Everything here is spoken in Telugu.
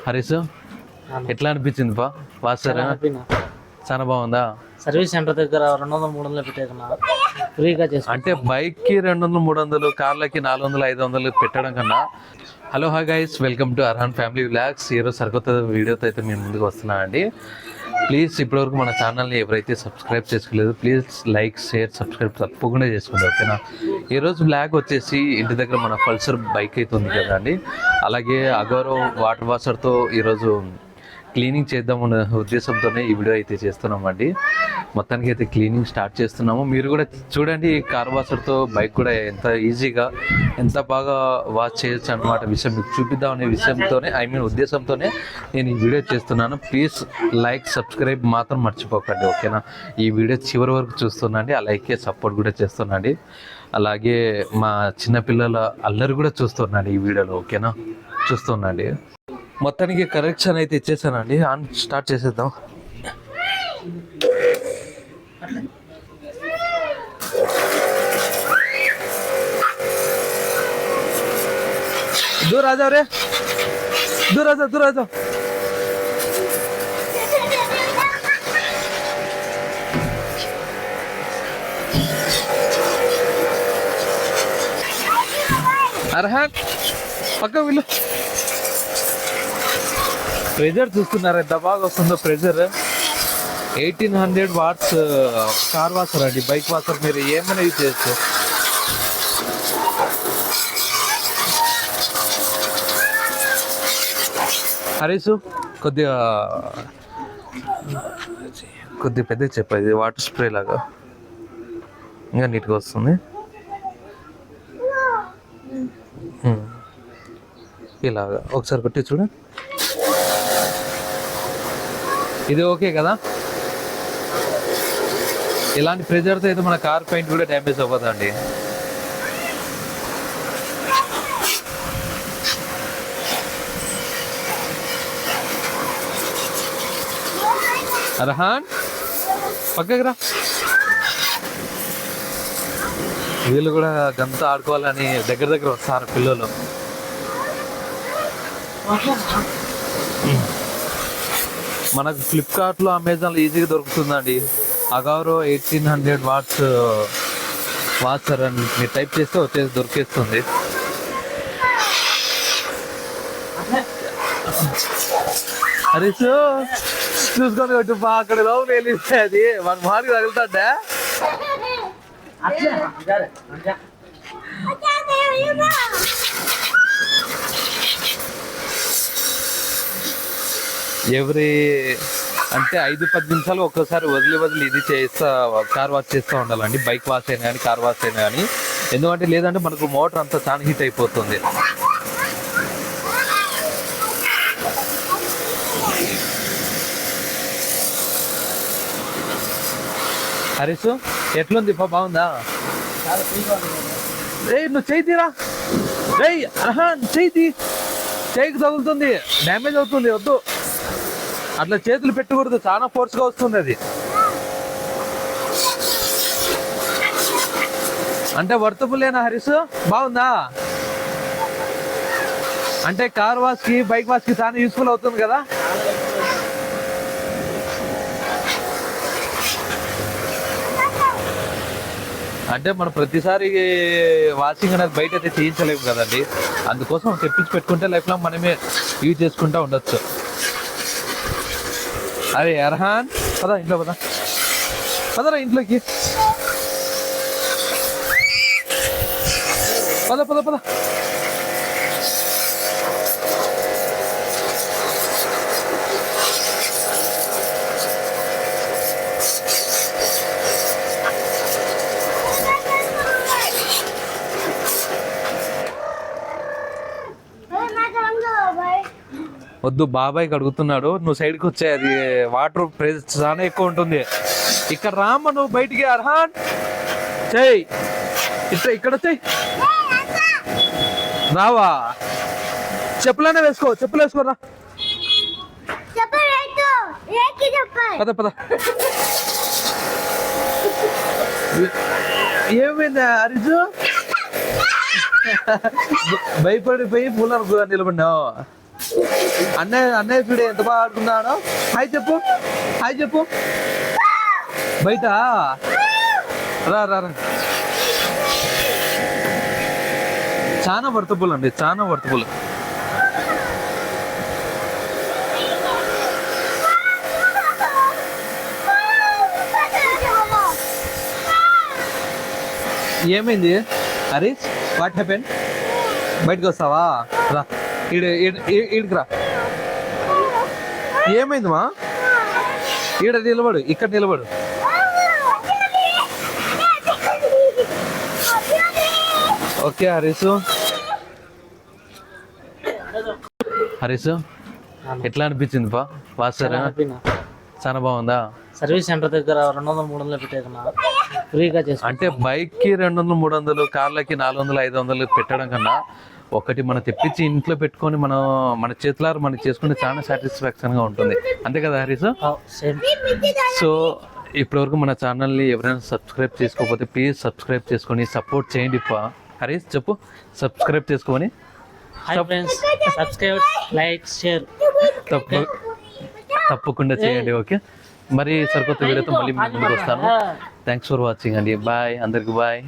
హరీష్ ఎట్లా అనిపించింది బా వాసర్ చాలా బాగుందా? సర్వీస్ సెంటర్ దగ్గర 200-300 పెట్టేకన్నా ఫ్రీగా చేసి అంటే బైక్ కి 200-300, కార్లకి 400-500 పెట్టడం కన్నా. Hello hi guys, welcome to Arhan family vlogs. ఈరోజు సరికొత్త వీడియోతో అయితే మేము ముందుకు వస్తున్నాం అండి. ప్లీజ్ ఇప్పటివరకు మన ఛానల్ని ఎవరైతే సబ్స్క్రైబ్ చేసుకోలేదు ప్లీజ్ లైక్, షేర్, సబ్స్క్రైబ్ తప్పకుండా చేసుకోండి, ఓకేనా? ఈరోజు బ్లాగ్ వచ్చేసి ఇంటి దగ్గర మన పల్సర్ బైక్ అయితే ఉంది కదా అండి, అలాగే అగౌరవ్ వాటర్ వాషర్తో ఈరోజు క్లీనింగ్ చేద్దామన్న ఉద్దేశంతోనే ఈ వీడియో అయితే చేస్తున్నామండి. మొత్తానికి అయితే క్లీనింగ్ స్టార్ట్ చేస్తున్నాము. మీరు కూడా చూడండి, కార్ వాషర్తో బైక్ కూడా ఎంత ఈజీగా ఎంత బాగా వాష్ చేయొచ్చు అన్నమాట విషయం మీకు చూపిద్దాం అనే విషయంతోనే ఉద్దేశంతోనే నేను ఈ వీడియో చేస్తున్నాను. ప్లీజ్ లైక్, సబ్స్క్రైబ్ మాత్రం మర్చిపోకండి, ఓకేనా? ఈ వీడియో చివరి వరకు చూస్తున్నాండి, అలాగే సపోర్ట్ కూడా చేస్తున్నాండి. అలాగే మా చిన్నపిల్లల అల్లరి కూడా చూస్తున్నాండి ఈ వీడియోలో, ఓకేనా? చూస్తున్నాండి. మొత్తానికి కరెక్షన్ అయితే ఇచ్చేసానండి. ఆన్ స్టార్ట్ చేసేద్దాం. दूर आ जाओ रे, दूर आ जाओ, दूर आ जाओ. అర్హాన్ పక్క వీళ్ళు ప్రెజర్ చూస్తున్నారు ఎంత బాగా వస్తుందో ప్రెజర్. 1800 వాట్స్ కార్ వాషర్ అండి, బైక్ వాషర్ మీరు ఏమైనా యూజ్ చేయొచ్చు. హరీష్ కొద్దిగా పెద్దగా చెప్పేది వాటర్ స్ప్రే లాగా ఇంకా నీట్గా వస్తుంది. ఇలాగా ఒకసారి కొట్టి చూడండి. ఇది ఓకే కదా? ఇలాంటి ప్రెజర్తో అయితే మన కార్ పెయింట్ కూడా డ్యామేజ్ అవ్వదండి. అర్హాన్ పక్కకి రా. వీళ్ళు కూడా గంత ఆడుకోవాలని దగ్గర వస్తారు పిల్లలు. మనకు ఫ్లిప్కార్ట్లో, అమెజాన్లో ఈజీగా దొరుకుతుందండి. అగౌరవ్ 1800 వాట్స్ వాషర్ అని మీరు టైప్ చేస్తే వచ్చేసి దొరికేస్తుంది. అరే చూసుకొని కొట్టు బా, అక్కడ లోపల వెళ్ళిస్తే అది మన మాడికి తగులుతాడా? ఎవరి అంటే 5-10 నిమిషాలు ఒక్కసారి వదిలి ఇది చేస్తా కార్ వాష్ చేస్తూ ఉండాలండి. బైక్ వాష్ అయినా కానీ కార్ వాష్ అయినా కానీ, ఎందుకంటే లేదంటే మనకు మోటార్ అంతా చాలా హీట్ అయిపోతుంది. హరీష్ ఎట్లుంది బాగుందా? నువ్వు చేయి తీరా, చేయికి తగులుతుంది, డ్యామేజ్ అవుతుంది, వద్దు అట్లా చేతులు పెట్టకూడదు, చాలా ఫోర్స్గా వస్తుంది అది. అంటే వర్తబుల్లేనా హరీష్? బాగుందా? అంటే కార్ వాష్కి బైక్ వాష్కి చాలా యూస్ఫుల్ అవుతుంది కదా. అంటే మనం ప్రతిసారి వాషింగ్ అనేది బయట అయితే చేయించలేము కదండి, అందుకోసం తెప్పించి పెట్టుకుంటే లైఫ్ లాంగ్ మనమే యూజ్ చేసుకుంటూ ఉండొచ్చు. అరే అర్హాన్ పదా ఇంట్లో, పదరా ఇంట్లోకి, పద. వద్దు, బాబాయ్కి అడుగుతున్నాడు, నువ్వు సైడ్కి వచ్చాయి, అది వాటర్ ప్రెజర్ చాలా ఎక్కువ ఉంటుంది. ఇక్కడ రామ్మ, నువ్వు బయటికి. అర్హాన్ చెయ్యి ఇక్కడ వచ్చాయి, రావా? చెప్పులనే చెప్పులు వేసుకోరా. పద ఏమైందా హరీష్? భయపడిపోయి పూల నిలబడినావు. అన్నయ్య చూడే ఎంత బాగా ఆడుకున్నాడో. హాయ్ చెప్పు, హాయ్ చెప్పు. బయట రా రా రా. చాలా వర్తబుల్ అండి, చాలా వర్తబుల్. ఏమైంది హరీష్? What happen? బయటకు వస్తావా? రా ఈడికి రా. ఏమైంది మా? ఈడ నిలబడు, ఇక్కడ నిలబడు. ఓకే హరీష్. హరీష్ ఎట్లా అనిపించింది పా వాసరా? చాలా బాగుందా? సర్వీస్ సెంటర్ దగ్గర 200, 300 పెట్టేకున్నా ఫ్రీగా చేసి. అంటే బైక్కి 200, 300, కార్లకి 400, 500 పెట్టడం కన్నా ఒకటి మనం తెప్పించి ఇంట్లో పెట్టుకొని మన చేతులారు మనకి చేసుకుంటే చాలా సాటిస్ఫాక్షన్గా ఉంటుంది. అంతే కదా హరీష్? సేమ్. సో ఇప్పటివరకు మన ఛానల్ని ఎవరైనా సబ్స్క్రైబ్ చేసుకోకపోతే ప్లీజ్ సబ్స్క్రైబ్ చేసుకొని సపోర్ట్ చేయండి పా. హరీష్ చెప్పు, సబ్స్క్రైబ్ చేసుకొని. Hi friends, subscribe, like, share తప్పకుండా చేయండి. ఓకే, మరి సరికొత్త వీడియోతో మళ్ళీ ముందుకు వస్తాను. థ్యాంక్స్ ఫర్ వాచింగ్ అండి. బాయ్ అందరికి, బాయ్.